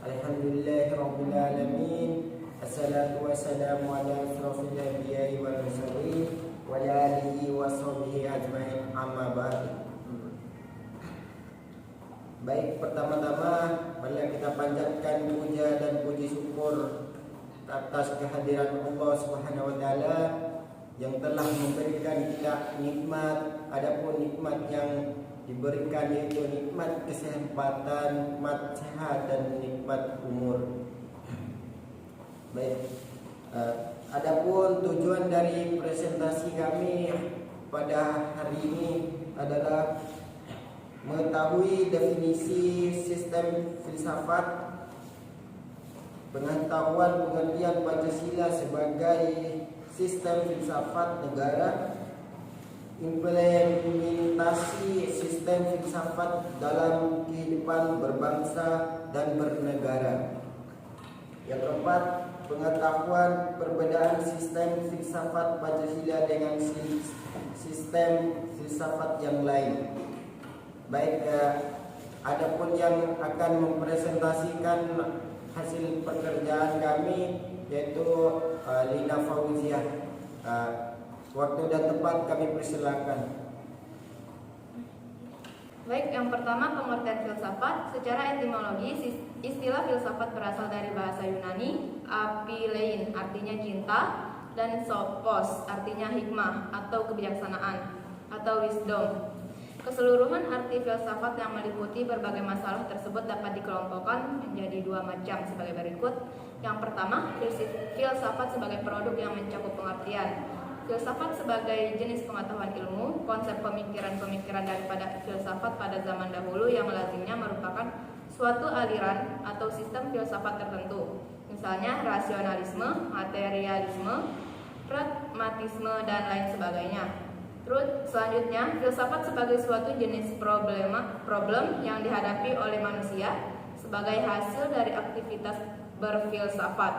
Alhamdulillahirabbil alamin. Assalatu wassalamu ala asyrofil anbiya'i wal mursalin wa ala alihi wa sahbihi ajmain, amma ba'd. Baik, pertama-tama marilah kita panjatkan puja dan puji syukur atas kehadiran Allah Subhanahu wa taala yang telah memberikan kita nikmat. Adapun nikmat yang diberikan yaitu nikmat kesehatan, nikmat sehat, dan nikmat umur. Baik, adapun tujuan dari presentasi kami pada hari ini adalah mengetahui definisi sistem filsafat, pengetahuan pengertian Pancasila sebagai sistem filsafat negara, implementasi sistem filsafat dalam kehidupan berbangsa dan bernegara. Yang keempat, pengetahuan perbedaan sistem filsafat Pancasila dengan sistem filsafat yang lain. Baik, adapun yang akan mempresentasikan hasil pekerjaan kami yaitu Lina Fauziah. Waktu dan tempat kami persilakan. Baik, yang pertama pengertian filsafat. Secara etimologi, istilah filsafat berasal dari bahasa Yunani, aphilein artinya cinta, dan sophos artinya hikmah atau kebijaksanaan atau wisdom. Keseluruhan arti filsafat yang meliputi berbagai masalah tersebut dapat dikelompokkan menjadi dua macam sebagai berikut. Yang pertama, filsafat sebagai produk yang mencakup pengertian. Filsafat sebagai jenis pengetahuan ilmu, konsep pemikiran-pemikiran daripada filsafat pada zaman dahulu yang lazimnya merupakan suatu aliran atau sistem filsafat tertentu. Misalnya rasionalisme, materialisme, pragmatisme, dan lain sebagainya. Terus selanjutnya, filsafat sebagai suatu jenis problem yang dihadapi oleh manusia sebagai hasil dari aktivitas berfilsafat.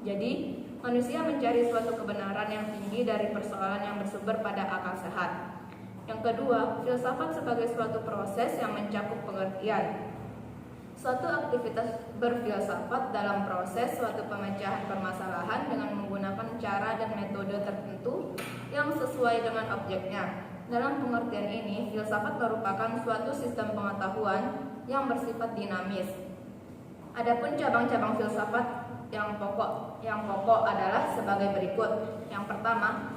Jadi, manusia mencari suatu kebenaran yang tinggi dari persoalan yang bersumber pada akal sehat. Yang kedua, filsafat sebagai suatu proses yang mencakup pengertian. Suatu aktivitas berfilsafat dalam proses suatu pemecahan permasalahan dengan menggunakan cara dan metode tertentu yang sesuai dengan objeknya. Dalam pengertian ini, filsafat merupakan suatu sistem pengetahuan yang bersifat dinamis. Adapun cabang-cabang filsafat yang pokok adalah sebagai berikut. Yang pertama,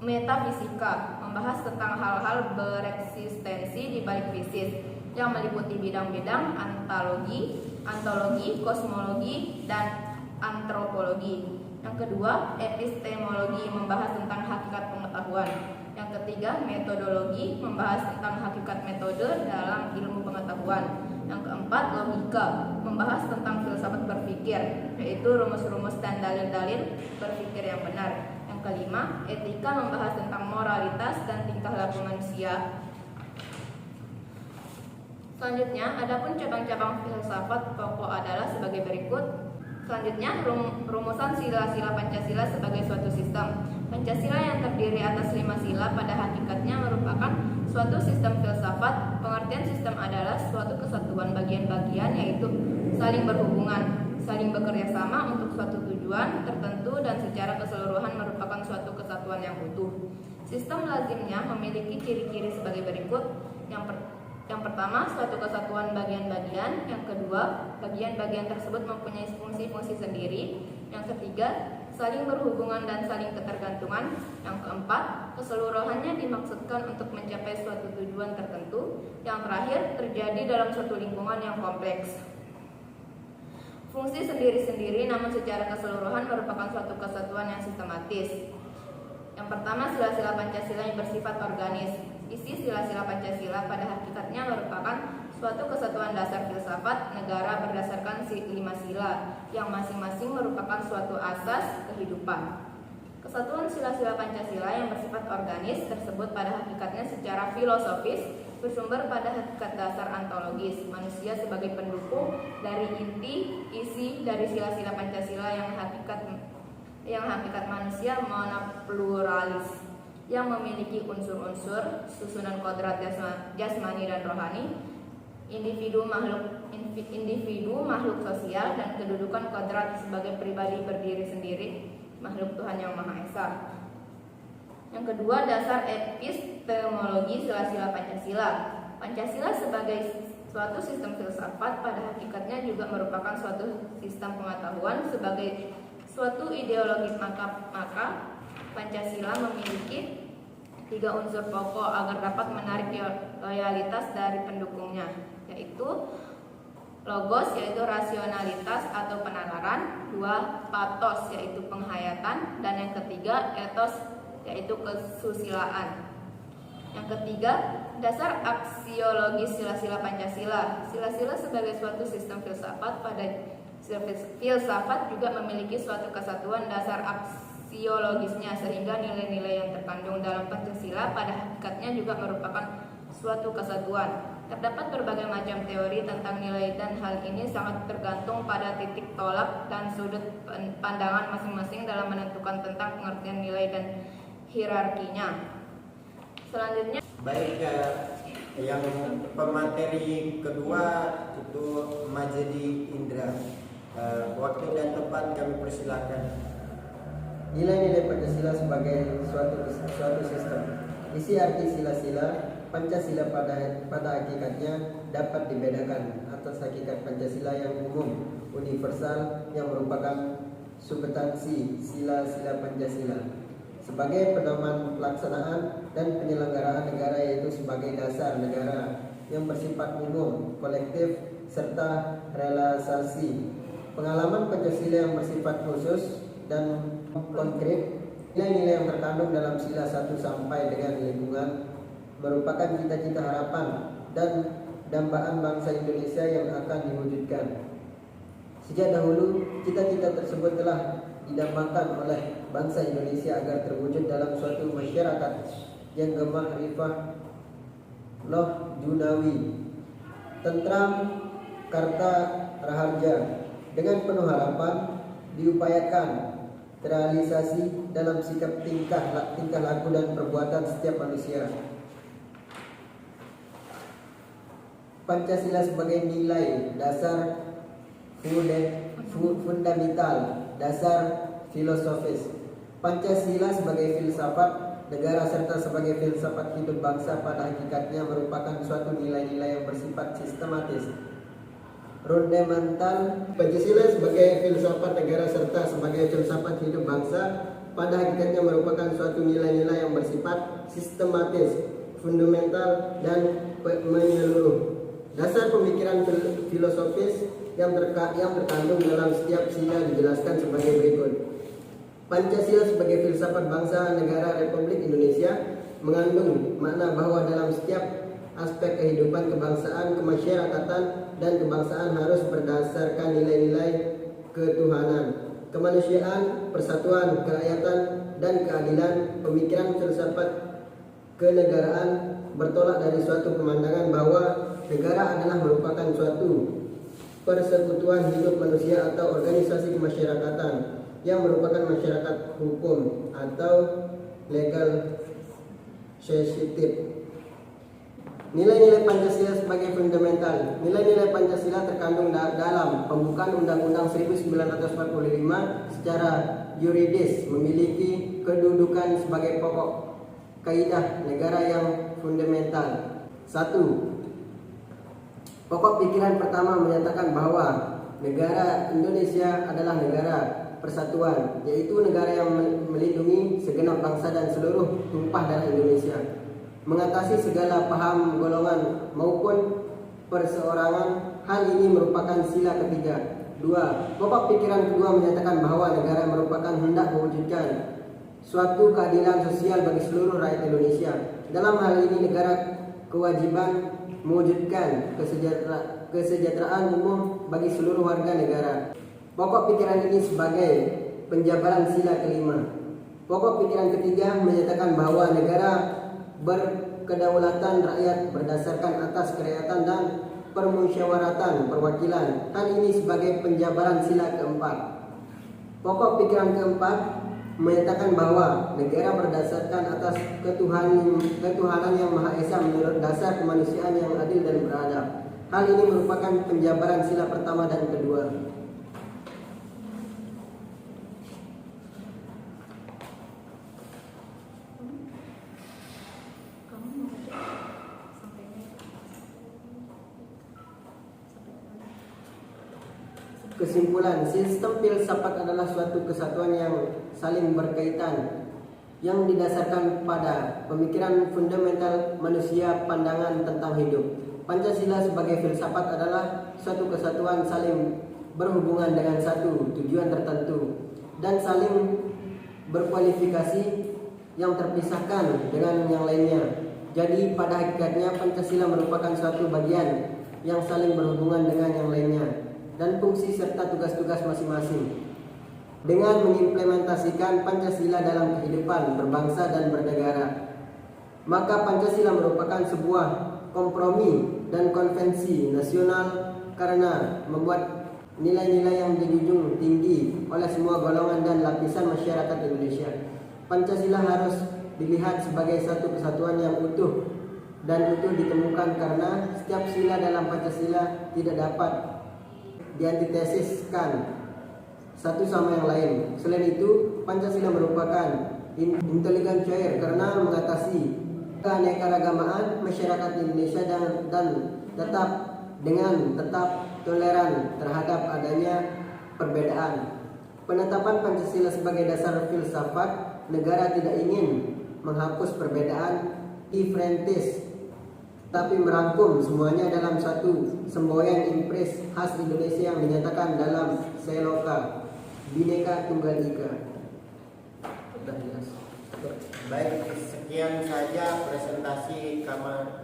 metafisika, membahas tentang hal-hal bereksistensi di balik fisik, yang meliputi bidang-bidang ontologi, kosmologi, dan antropologi. Yang kedua, epistemologi, membahas tentang hakikat pengetahuan. Yang ketiga, metodologi, membahas tentang hakikat metode dalam ilmu pengetahuan. Yang keempat, logika, membahas tentang filsafat berpikir, yaitu rumus-rumus dan dalil-dalil berpikir yang benar. Yang kelima, etika, membahas tentang moralitas dan tingkah laku manusia. Selanjutnya, adapun cabang-cabang filsafat pokok adalah sebagai berikut. Selanjutnya, rumusan sila-sila Pancasila sebagai suatu sistem. Pancasila yang terdiri atas 5 sila pada hakikatnya merupakan suatu sistem filsafat. Pengertian sistem adalah suatu kesatuan bagian-bagian yaitu saling berhubungan, saling bekerja sama untuk suatu tujuan tertentu dan secara keseluruhan merupakan suatu kesatuan yang utuh. Sistem lazimnya memiliki ciri-ciri sebagai berikut. Yang pertama, suatu kesatuan bagian-bagian. Yang kedua, bagian-bagian tersebut mempunyai fungsi-fungsi sendiri. Yang ketiga, saling berhubungan dan saling ketergantungan. Yang keempat, keseluruhannya dimaksudkan untuk mencapai suatu tujuan tertentu. Yang terakhir, terjadi dalam suatu lingkungan yang kompleks. Fungsi sendiri-sendiri namun secara keseluruhan merupakan suatu kesatuan yang sistematis. Yang pertama, sila-sila Pancasila yang bersifat organis. Isi sila-sila Pancasila pada hakikatnya merupakan suatu kesatuan dasar filsafat negara berdasarkan 5 sila yang masing-masing merupakan suatu asas kehidupan. Kesatuan sila-sila Pancasila yang bersifat organis tersebut pada hakikatnya secara filosofis bersumber pada hakikat dasar ontologis manusia sebagai pendukung dari inti isi dari sila-sila Pancasila yang hakikat manusia monopluralis, yang memiliki unsur-unsur susunan kodrat jasmani dan rohani, individu individu makhluk sosial dan kedudukan kodrat sebagai pribadi berdiri sendiri makhluk Tuhan Yang Maha Esa. Yang kedua, dasar epistemologi sila-sila Pancasila. Pancasila sebagai suatu sistem filsafat pada hakikatnya juga merupakan suatu sistem pengetahuan sebagai suatu ideologi, maka Pancasila memiliki 3 unsur pokok agar dapat menarik loyalitas dari pendukungnya, yaitu logos yaitu rasionalitas atau penalaran, 2 pathos yaitu penghayatan, dan yang ketiga ethos yaitu kesusilaan. Yang ketiga, dasar aksiologis sila-sila Pancasila. Sila-sila sebagai suatu sistem filsafat pada filsafat juga memiliki suatu kesatuan dasar aksiologisnya, sehingga nilai-nilai yang terkandung dalam Pancasila pada hakikatnya juga merupakan suatu kesatuan. Terdapat berbagai macam teori tentang nilai dan hal ini sangat tergantung pada titik tolak dan sudut pandangan masing-masing dalam menentukan tentang pengertian nilai dan hierarkinya. Selanjutnya, baik, yang pemateri kedua itu Majdi Indra. Waktu dan tempat kami persilakan. Nilai-nilai Pancasila sebagai suatu sistem. Isi arti sila-sila Pancasila pada hakikatnya dapat dibedakan atas hakikat Pancasila yang umum, universal, yang merupakan substansi sila-sila Pancasila sebagai pedoman pelaksanaan dan penyelenggaraan negara, yaitu sebagai dasar negara yang bersifat umum, kolektif, serta realisasi. Pengalaman Pancasila yang bersifat khusus dan konkret, nilai-nilai yang terkandung dalam sila 1 sampai dengan lingkungan merupakan cita-cita, harapan, dan dambaan bangsa Indonesia yang akan diwujudkan. Sejak dahulu, cita-cita tersebut telah didambakan oleh bangsa Indonesia agar terwujud dalam suatu masyarakat yang gemah rifah, loh junawi, tentram, karta raharja, dengan penuh harapan diupayakan terrealisasi dalam sikap tingkah laku dan perbuatan setiap manusia. Pancasila sebagai nilai dasar fundamental, dasar filosofis. Pancasila sebagai filsafat negara serta sebagai filsafat hidup bangsa pada hakikatnya merupakan suatu nilai-nilai yang bersifat sistematis, fundamental. Pancasila sebagai filsafat negara serta sebagai filsafat hidup bangsa pada hakikatnya merupakan suatu nilai-nilai yang bersifat sistematis, fundamental, dan menyeluruh. Dasar pemikiran filosofis yang terkandung dalam setiap sila dijelaskan sebagai berikut. Pancasila sebagai filsafat bangsa negara Republik Indonesia mengandung makna bahwa dalam setiap aspek kehidupan kebangsaan, kemasyarakatan, dan kebangsaan harus berdasarkan nilai-nilai ketuhanan, kemanusiaan, persatuan, kerakyatan, dan keadilan. Pemikiran filsafat kenegaraan bertolak dari suatu pemandangan bahwa negara adalah merupakan suatu persekutuan hidup manusia atau organisasi kemasyarakatan yang merupakan masyarakat hukum atau legal society. Nilai-nilai Pancasila sebagai fundamental. Nilai-nilai Pancasila terkandung dalam pembukaan Undang-Undang 1945 secara yuridis memiliki kedudukan sebagai pokok kaidah negara yang fundamental. 1. Pokok pikiran pertama menyatakan bahwa negara Indonesia adalah negara persatuan, yaitu negara yang melindungi segenap bangsa dan seluruh tumpah darah Indonesia, mengatasi segala paham golongan maupun perseorangan. Hal ini merupakan sila ketiga. 2. Pokok pikiran kedua menyatakan bahwa negara merupakan hendak mewujudkan suatu keadilan sosial bagi seluruh rakyat Indonesia. Dalam hal ini negara kewajiban mewujudkan kesejahteraan umum bagi seluruh warga negara. Pokok pikiran ini sebagai penjabaran sila kelima. Pokok pikiran ketiga menyatakan bahwa negara berkedaulatan rakyat berdasarkan atas kerakyatan dan permusyawaratan perwakilan. Hal ini sebagai penjabaran sila keempat. Pokok pikiran keempat menyatakan bahwa negara berdasarkan atas ketuhanan yang Maha Esa menurut dasar kemanusiaan yang adil dan beradab. Hal ini merupakan penjabaran sila pertama dan kedua. Kesimpulan, sistem filsafat adalah suatu kesatuan yang saling berkaitan yang didasarkan pada pemikiran fundamental manusia, pandangan tentang hidup. Pancasila sebagai filsafat adalah suatu kesatuan saling berhubungan dengan satu tujuan tertentu dan saling berkualifikasi yang terpisahkan dengan yang lainnya. Jadi pada hakikatnya Pancasila merupakan suatu bagian yang saling berhubungan dengan yang lainnya dan fungsi serta tugas-tugas masing-masing. Dengan mengimplementasikan Pancasila dalam kehidupan berbangsa dan bernegara, maka Pancasila merupakan sebuah kompromi dan konvensi nasional karena membuat nilai-nilai yang dijunjung tinggi oleh semua golongan dan lapisan masyarakat Indonesia. Pancasila harus dilihat sebagai satu kesatuan yang utuh dan utuh ditemukan karena setiap sila dalam Pancasila tidak dapat diantitesiskan satu sama yang lain. Selain itu, Pancasila merupakan intelijen cair karena mengatasi keanekaragaman masyarakat Indonesia dan tetap toleran terhadap adanya perbedaan. Penetapan Pancasila sebagai dasar filsafat negara tidak ingin menghapus perbedaan diferentis, tapi merangkum semuanya dalam satu semboyan impres khas Indonesia yang dinyatakan dalam Seloka Bhinneka Tunggal Ika. Sudah jelas. Baik, sekian saja presentasi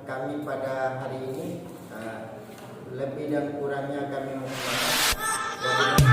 kami pada hari ini. Lebih dan kurangnya kami mohon maaf.